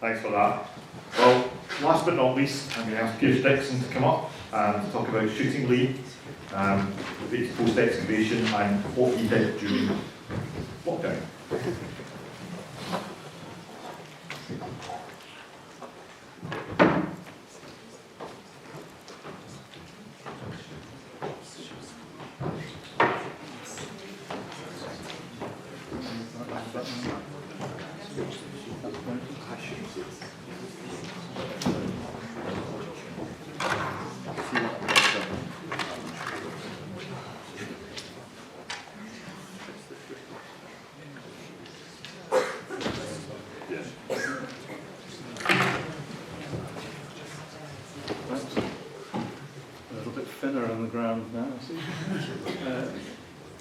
Thanks for that. Well, last but not least, I'm going to ask Piers Dixon to come up and talk about Shootinglee, with its post-excavation and what he did during lockdown. Thinner on the ground now, I see.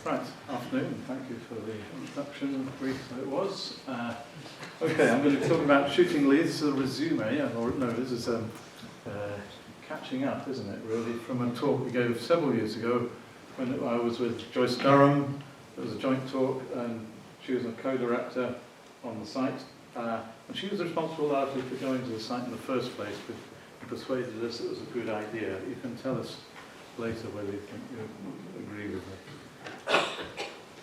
Right, afternoon, thank you for the introduction, brief though it was. Okay, I'm going to talk about Shootinglee. This is a resume, or no, this is catching up, isn't it, really, from a talk we gave several years ago when I was with Joyce Durham. It was a joint talk, and she was a co-director on the site. And she was responsible largely for going to the site in the first place, but persuaded us it was a good idea. You can tell us later whether you think you agree with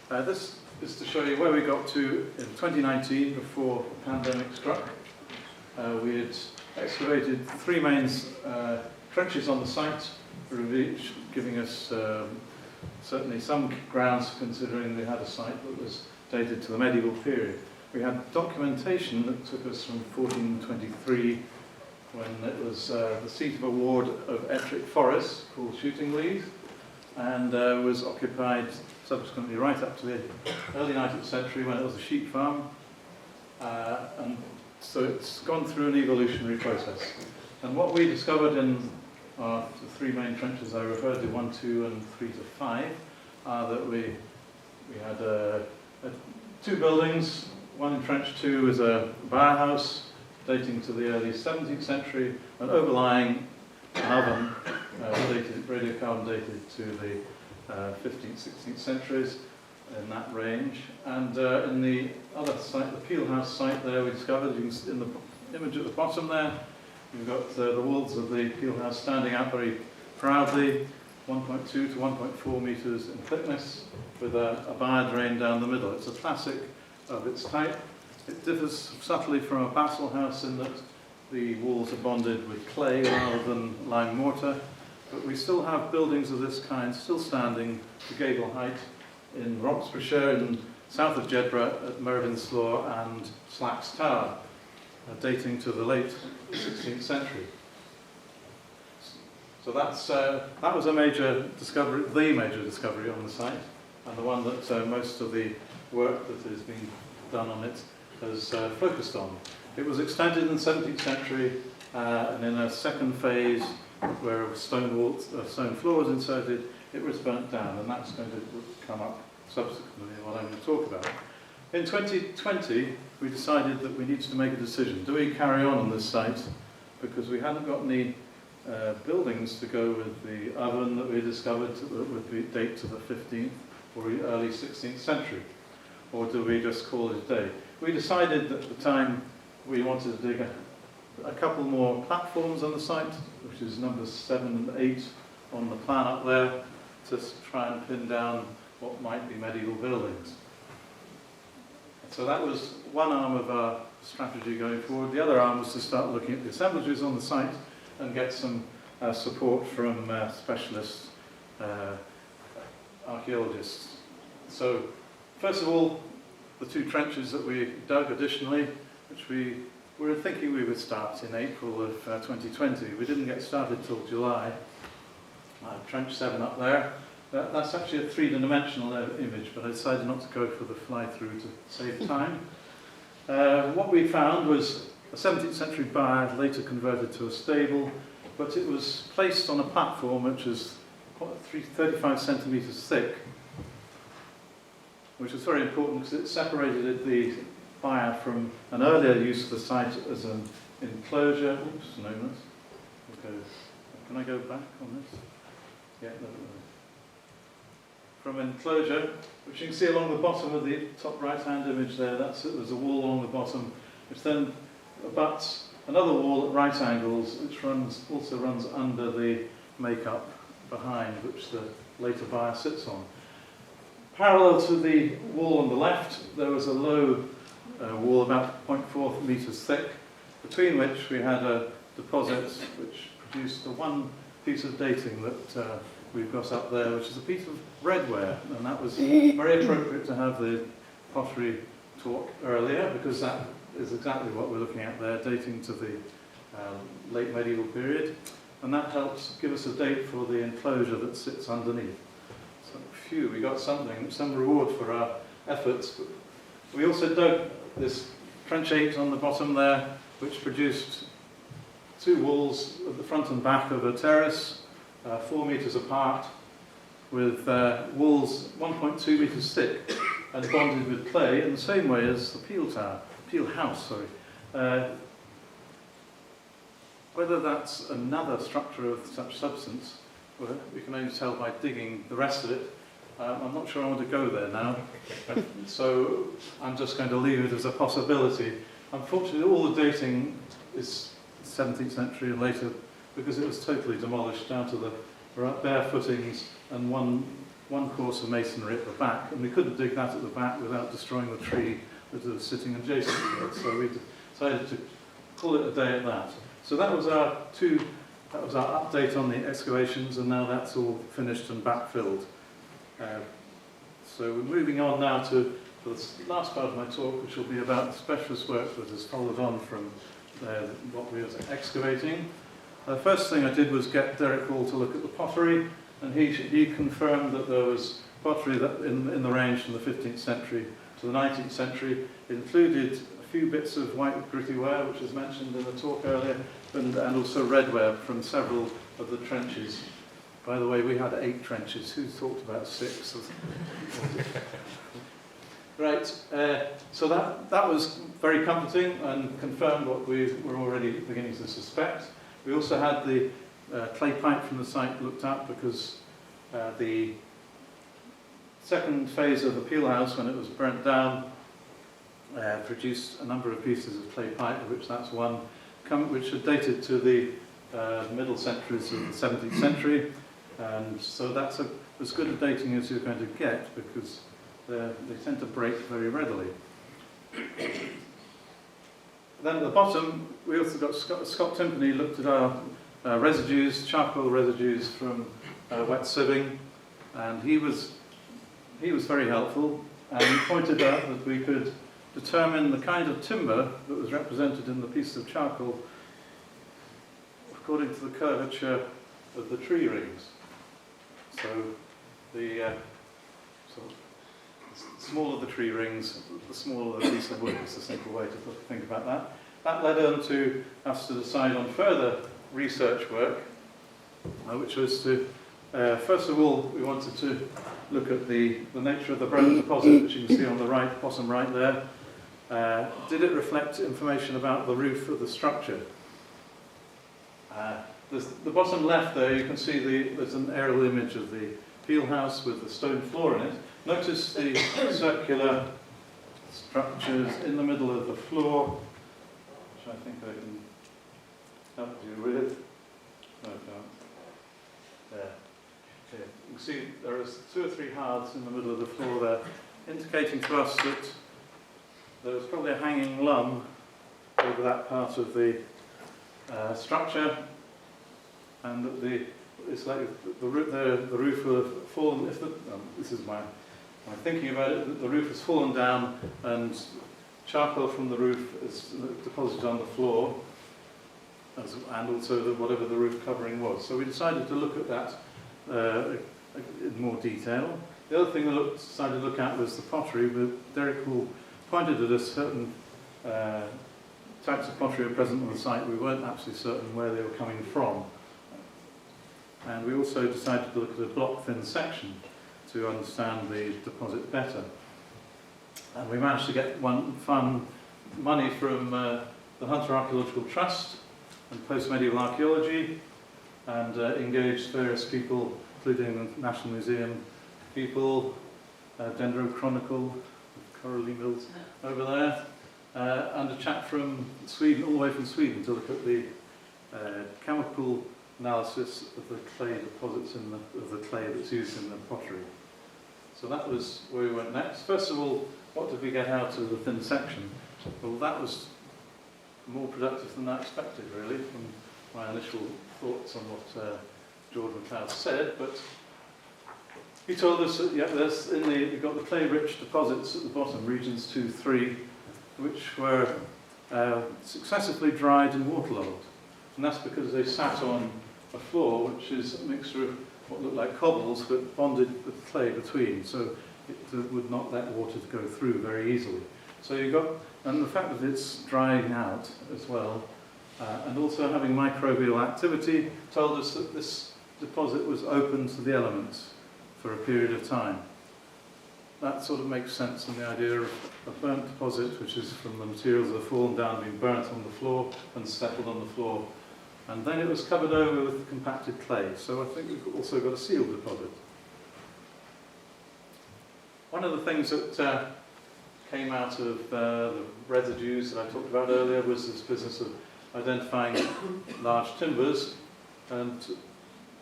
it. This is to show you where we got to in 2019 before the pandemic struck. We had excavated 3 main trenches on the site, giving us certainly some grounds considering we had a site that was dated to the medieval period. We had documentation that took us from 1423 when it was the seat of a ward of Ettrick Forest called Shootinglee, and was occupied subsequently right up to the early 19th century when it was a sheep farm. And so it's gone through an evolutionary process. And what we discovered in the 3 main trenches I referred to, 1, 2 and 3 to 5, are that we had 2 buildings. One in trench 2 is a bar house dating to the early 17th century, and overlying an oven, radiocarbon dated to the 15th, 16th centuries, in that range. And in the other site, the Peel House site there, we discovered, you can see in the image at the bottom there, you've got the walls of the Peel House standing out very proudly, 1.2 to 1.4 metres in thickness, with a bar drain down the middle. It's a classic of its type. It differs subtly from a basalt house in that the walls are bonded with clay rather than lime mortar, but we still have buildings of this kind still standing to gable height in Roxburghshire, in south of Jedburgh, at Mervynslaw and Slacks Tower, dating to the late 16th century. So that was a major discovery, the major discovery on the site, and the one that most of the work that has been done on it has focused on. It was extended in the 17th century, and in a second phase, where stone floor was inserted, it was burnt down, and that's going to come up subsequently in what I'm going to talk about. In 2020, we decided that we needed to make a decision. Do we carry on this site? Because we hadn't got any buildings to go with the oven that we discovered that would date to the 15th or early 16th century. Or do we just call it a day? We decided at the time we wanted to dig a couple more platforms on the site, which is numbers 7 and 8 on the plan up there, to try and pin down what might be medieval buildings. So that was one arm of our strategy going forward. The other arm was to start looking at the assemblages on the site and get some support from specialist archaeologists. So first of all, the 2 trenches that we dug additionally, which we were thinking we would start in April of 2020. We didn't get started till July. Trench 7 up there. That's actually a 3-dimensional image, but I decided not to go for the fly-through to save time. What we found was a 17th century bar, later converted to a stable, but it was placed on a platform which is 35 centimetres thick, which was very important because it separated the fire from an earlier use of the site as an enclosure. Oops, no, can I go back on this? Yeah, no. From enclosure, which you can see along the bottom of the top right-hand image there, there's a wall along the bottom, which then but another wall at right angles, which also runs under the make-up behind, which the later buyer sits on. Parallel to the wall on the left, there was a low wall about 0.4 metres thick, between which we had a deposit which produced the one piece of dating that we've got up there, which is a piece of redware, and that was very appropriate to have the pottery talk earlier, because that is exactly what we're looking at there, dating to the late medieval period, and that helps give us a date for the enclosure that sits underneath. So, phew, we got some reward for our efforts. We also dug this trench 8 on the bottom there, which produced two walls at the front and back of a terrace, 4 metres apart, with walls 1.2 metres thick and bonded with clay in the same way as the Peel House. Whether that's another structure of such substance, well, we can only tell by digging the rest of it. I'm not sure I want to go there now, so I'm just going to leave it as a possibility. Unfortunately, all the dating is 17th century and later, because it was totally demolished down to the bare footings and one course of masonry at the back, and we couldn't dig that at the back without destroying the tree that was sitting adjacent to it. So we decided to call it a day at that. So that was our update on the excavations, and now that's all finished and backfilled. So we're moving on now to the last part of my talk, which will be about the specialist work that has followed on from what we were excavating. The first thing I did was get Derek Hall to look at the pottery, and he confirmed that there was pottery that in the range from the 15th century to the 19th century. It included a few bits of white gritty ware, which was mentioned in the talk earlier, and also redware from several of the trenches. By the way, we had 8 trenches. Who thought about 6? Right, so that was very comforting and confirmed what we were already beginning to suspect. We also had the clay pipe from the site looked at, because the second phase of the Peel House, when it was burnt down, produced a number of pieces of clay pipe, of which that's one, which are dated to the middle centuries of the 17th century. And so that's as good a dating as you're going to get, because they tend to break very readily. Then at the bottom, we also got Scott Timpany looked at our residues, charcoal residues from wet sieving, and he was very helpful, and he pointed out that we could determine the kind of timber that was represented in the piece of charcoal according to the curvature of the tree rings. So the smaller the tree rings, the smaller the piece of wood. It's a simple way to think about that. That led on to us to decide on further research work, which was to, first of all, we wanted to look at the nature of the broken deposit, which you can see on the right, bottom right there. Did it reflect information about the roof of the structure? The bottom left there, you can see there's an aerial image of the Peel House with the stone floor in it. Notice the circular structures in the middle of the floor, which I think I can help you with. No, I can't. There. Okay. You can see there are 2 or 3 hearths in the middle of the floor there, indicating to us that there was probably a hanging lum over that part of the structure, and that it's like the roof will have fallen. This is my thinking about it. The roof has fallen down, and charcoal from the roof is deposited on the floor, and also whatever the roof covering was. So we decided to look at that in more detail. The other thing we decided to look at was the pottery. But Derek Hall pointed at us certain types of pottery are present on the site. We weren't absolutely certain where they were coming from. And we also decided to look at a block-thin section to understand the deposit better. And we managed to get fund money from the Hunter Archaeological Trust and Post-Medieval Archaeology, and engaged various people, including the National Museum people, Dendro Chronicle, Coralie Mills over there, and a chap from Sweden, all the way from Sweden, to look at the chemical analysis of the clay deposits of the clay that's used in the pottery. So that was where we went next. First of all, what did we get out of the thin section? Well, that was more productive than I expected, really, from my initial thoughts on what George McLeod said. But he told us that you've got the clay-rich deposits at the bottom, regions 2, 3, which were successively dried and waterlogged. And that's because they sat on a floor which is a mixture of what looked like cobbles but bonded with clay between, so it would not let water go through very easily. So you got, and the fact that it's drying out as well, and also having microbial activity, told us that this deposit was open to the elements for a period of time. That sort of makes sense in the idea of a burnt deposit, which is from the materials that have fallen down, been burnt on the floor and settled on the floor. And then it was covered over with compacted clay. So I think we've also got a sealed deposit. One of the things that came out of the residues that I talked about earlier was this business of identifying large timbers. And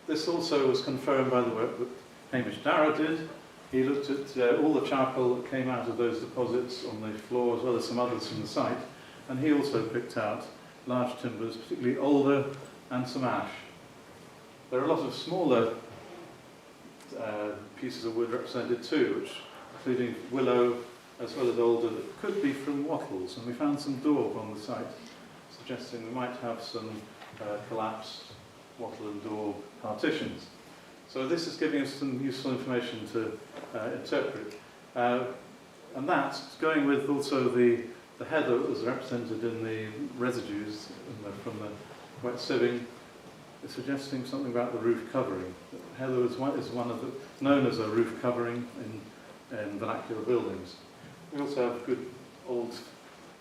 this also was confirmed by the work that Hamish Darragh did. He looked at all the charcoal that came out of those deposits on the floor, as well as some others from the site. And he also picked out large timbers, particularly alder and some ash. There are a lot of smaller pieces of wood represented too, including willow as well as alder, that could be from wattles. And we found some daub on the site, suggesting we might have some collapsed wattle and daub partitions. So this is giving us some useful information to interpret. And that's going with also the heather that was represented in the residues from the wet sieving, is suggesting something about the roof covering. Heather is one of the, known as a roof covering in vernacular buildings. We also have good old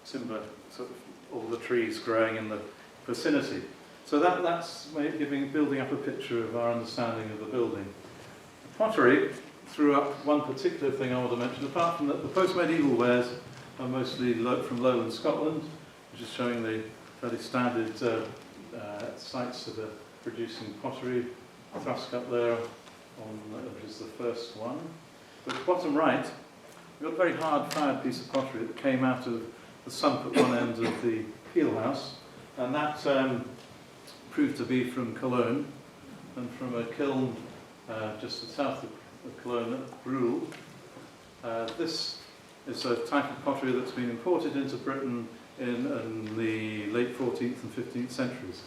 timber, sort of all the trees growing in the vicinity. So that's building up a picture of our understanding of the building. Pottery threw up one particular thing I want to mention, apart from that the post-medieval wares are mostly from lowland Scotland, which is showing the fairly standard sites that are producing pottery. Thruscut there, which is the first one. But at the bottom right, we've got a very hard-fired piece of pottery that came out of the sump at one end of the peel house, and that proved to be from Cologne, and from a kiln just south of Cologne at Brule. This is a type of pottery that's been imported into Britain in the late 14th and 15th centuries.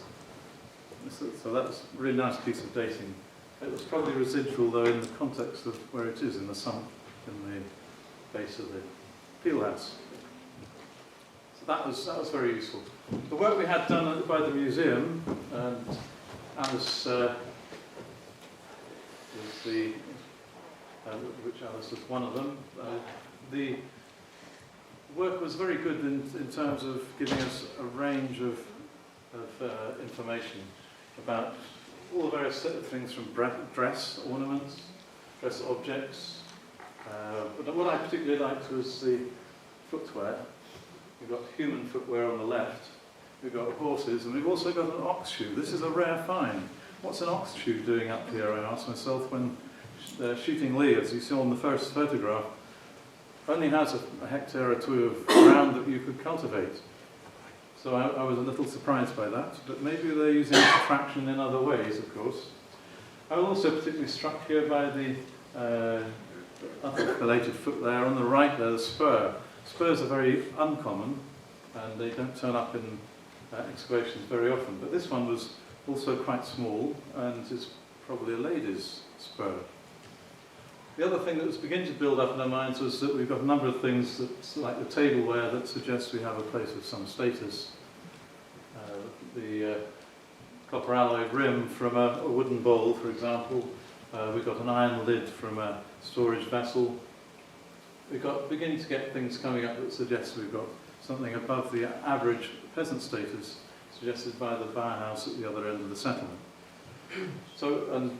So that's a really nice piece of dating. It was probably residual, though, in the context of where it is, in the sump, in the base of the peel house. So that was very useful. The work we had done by the museum, and Alice which Alice was one of them, the work was very good in terms of giving us a range of information about all the various things from dress ornaments, dress objects. But what I particularly liked was the footwear. We've got human footwear on the left, we've got horses, and we've also got an ox shoe. This is a rare find. What's an ox shoe doing up here, I asked myself, when Shootinglee, as you saw in the first photograph, only has a hectare or two of ground that you could cultivate. So I was a little surprised by that, but maybe they're using traction in other ways, of course. I was also particularly struck here by the other related foot there. On the right there, the spur. Spurs are very uncommon, and they don't turn up in excavations very often, but this one was also quite small, and is probably a lady's spur. The other thing that was beginning to build up in our minds was that we've got a number of things, like the tableware, that suggests we have a place of some status. The copper alloyed rim from a wooden bowl, for example. We've got an iron lid from a storage vessel. We've got beginning to get things coming up that suggest we've got something above the average peasant status suggested by the firehouse at the other end of the settlement. So,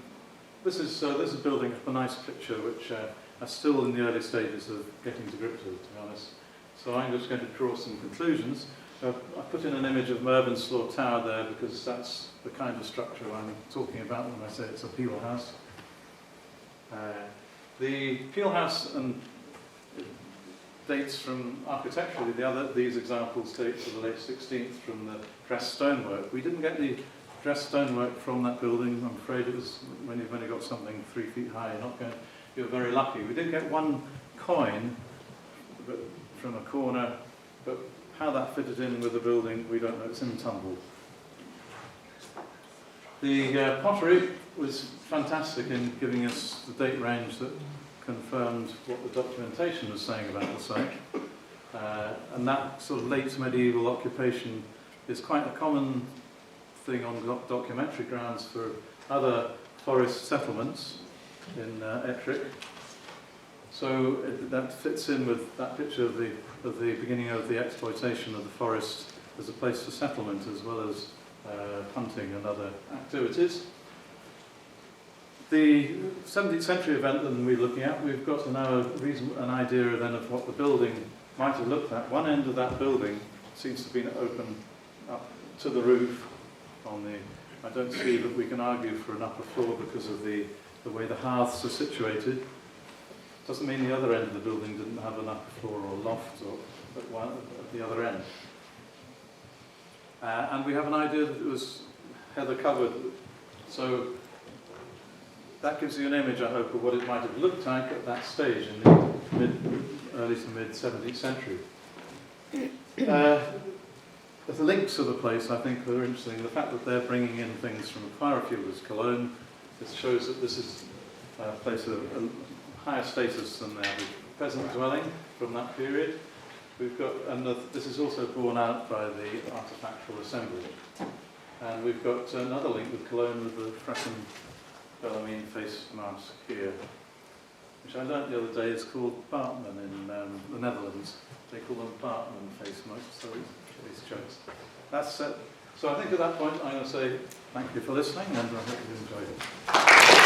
this is building up a nice picture which are still in the early stages of getting to grips with, to be honest. So I'm just going to draw some conclusions. I put in an image of Mervynslaw Tower there because that's the kind of structure I'm talking about when I say it's a peel house. The peel house dates from architecturally, these examples date to the late 16th from the dressed stonework. We didn't get the dressed stonework from that building. I'm afraid it was when you've only got something 3 feet high, you're very lucky. We did get one coin from a corner, but how that fitted in with the building, we don't know. It's in tumble. The pottery was fantastic in giving us the date range that confirmed what the documentation was saying about the site. And that sort of late medieval occupation is quite a common thing on documentary grounds for other forest settlements in Ettrick. So that fits in with that picture of the beginning of the exploitation of the forest as a place for settlement, as well as hunting and other activities. The 17th century event that we're looking at, we've got now an idea then of what the building might have looked like. One end of that building seems to have been open up to the roof. I don't see that we can argue for an upper floor because of the way the hearths are situated. Doesn't mean the other end of the building didn't have an upper floor or loft at the other end. And we have an idea that it was heather covered. So that gives you an image, I hope, of what it might have looked like at that stage in the early to mid 17th century. The links of the place, I think, are interesting. The fact that they're bringing in things from Firefielders Cologne, this shows that this is a place of higher status than the average peasant dwelling from that period. We've got, and this is also borne out by the artefactual assembly. And we've got another link with Cologne with the Fressen Bellarmine face mask here, which I learnt the other day is called Bartman in the Netherlands. They call them Bartman face masks, so these jokes. That's it. So I think at that point I'm going to say thank you for listening, and I hope you enjoyed it.